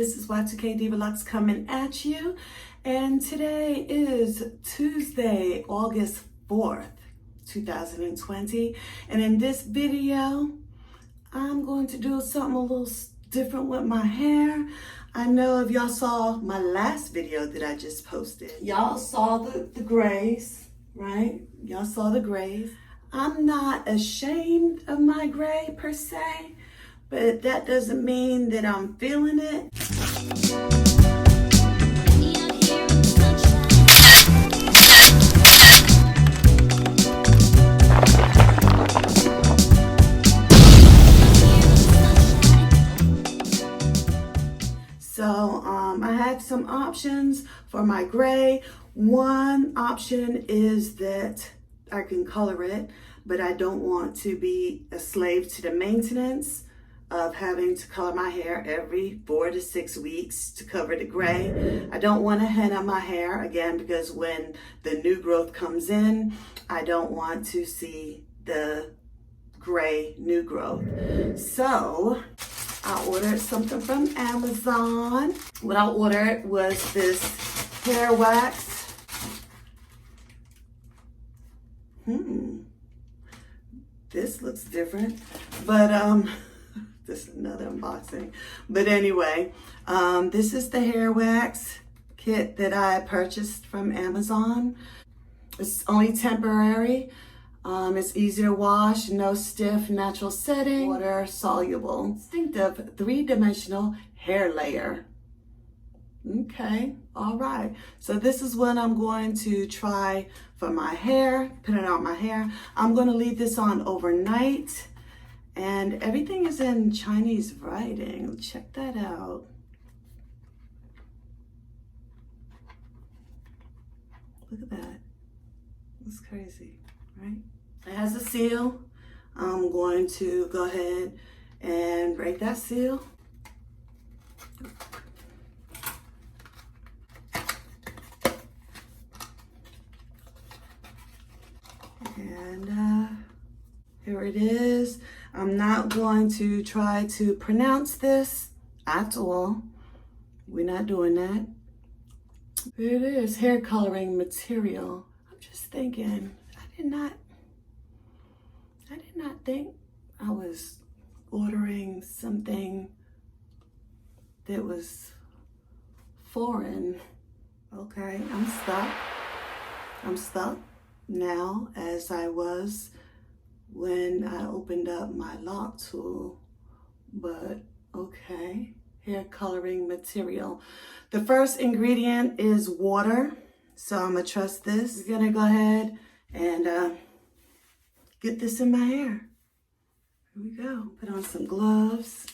This is Y2K Diva Lux coming at you, and today is Tuesday, August 4th, 2020, and in this video, I'm going to do something a little different with my hair. I know if y'all saw my last video that I just posted, y'all saw the grays, right? Y'all saw the grays. I'm not ashamed of my gray per se, but that doesn't mean that I'm feeling it. So I had some options for my gray. One option is that I can color it, but I don't want to be a slave to the maintenance of having to color my hair every 4 to 6 weeks to cover the gray. I don't want to henna my hair again because when the new growth comes in, I don't want to see the gray new growth. So I ordered something from Amazon. What I ordered was this hair wax. This looks different, but this is another unboxing. But anyway, this is the hair wax kit that I purchased from Amazon. It's only temporary. It's easy to wash, no stiff, natural setting, water soluble, distinctive 3-dimensional hair layer. Okay, all right. So this is what I'm going to try for my hair, put it on my hair. I'm going to leave this on overnight, and everything is in Chinese writing. Check that out. Look at that. That's crazy, right? It has a seal. I'm going to go ahead and break that seal. And here it is. I'm not going to try to pronounce this at all. We're not doing that. Here it is, hair coloring material. I'm just thinking, I did not think I was ordering something that was foreign. Okay, I'm stuck now as I was when I opened up my lock tool, but okay. Hair coloring material. The first ingredient is water, so I'm gonna trust this. We're gonna go ahead and get this in my hair. Here we go. Put on some gloves.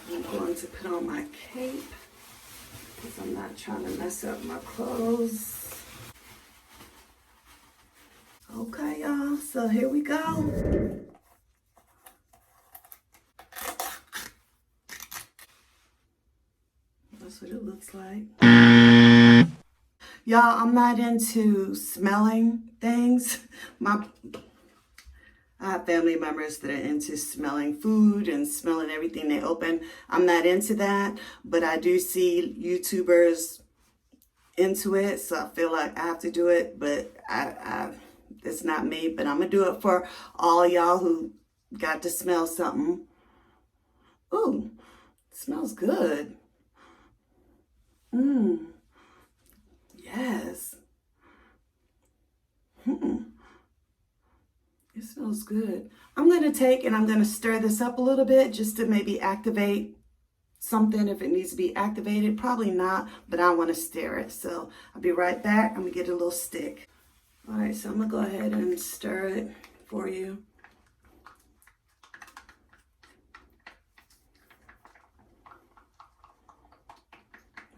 I'm going to put on my cape because I'm not trying to mess up my clothes. Okay, y'all, so here we go. That's what it looks like. Y'all, I'm not into smelling things. I have family members that are into smelling food and smelling everything they open. I'm not into that, but I do see YouTubers into it, so I feel like I have to do it, but it's not me, but I'm gonna do it for all y'all who got to smell something. Ooh, it smells good. Yes. It smells good. I'm gonna take and I'm gonna stir this up a little bit just to maybe activate something if it needs to be activated. Probably not, but I wanna stir it. So I'll be right back. I'm gonna get a little stick. All right, so I'm gonna go ahead and stir it for you.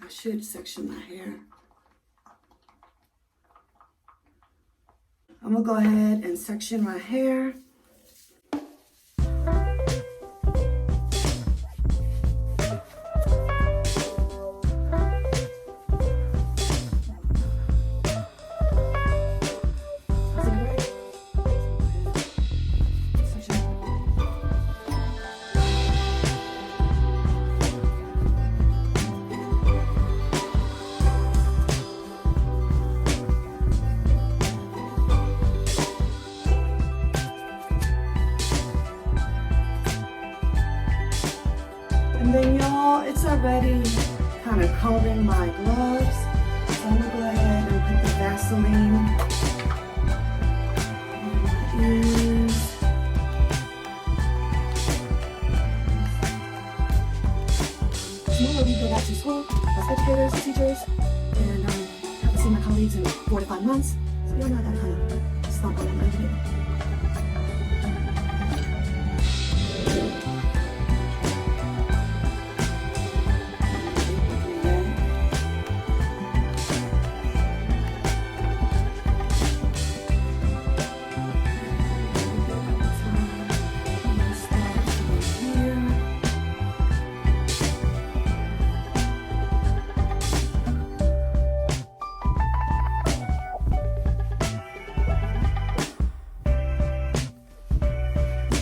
I should section my hair. I'm gonna go ahead and section my hair. And then y'all, it's already kind of covering my gloves. So I'm gonna go ahead and put the Vaseline on my ears. Tomorrow we go back to school as educators and teachers, and haven't seen my colleagues in 4 to 5 months. So y'all know that kind of slump on a little bit.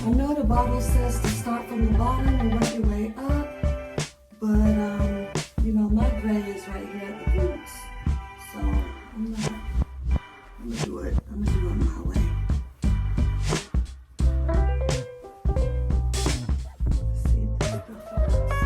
I know the bottle says to start from the bottom and work your way up, but you know, my gray is right here at the roots. So I'm gonna do it my way. Let's see if this stuff works.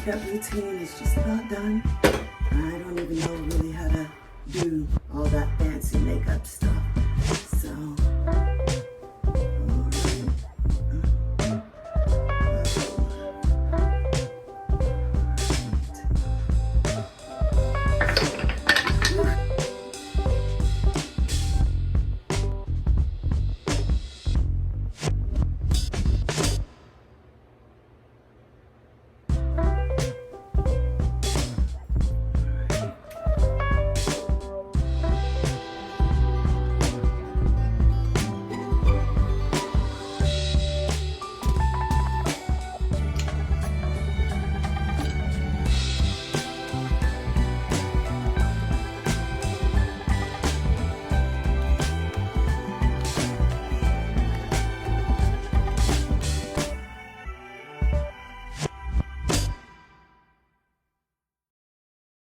makeup routine is just about done. I don't even know really how to do all that fancy makeup stuff. So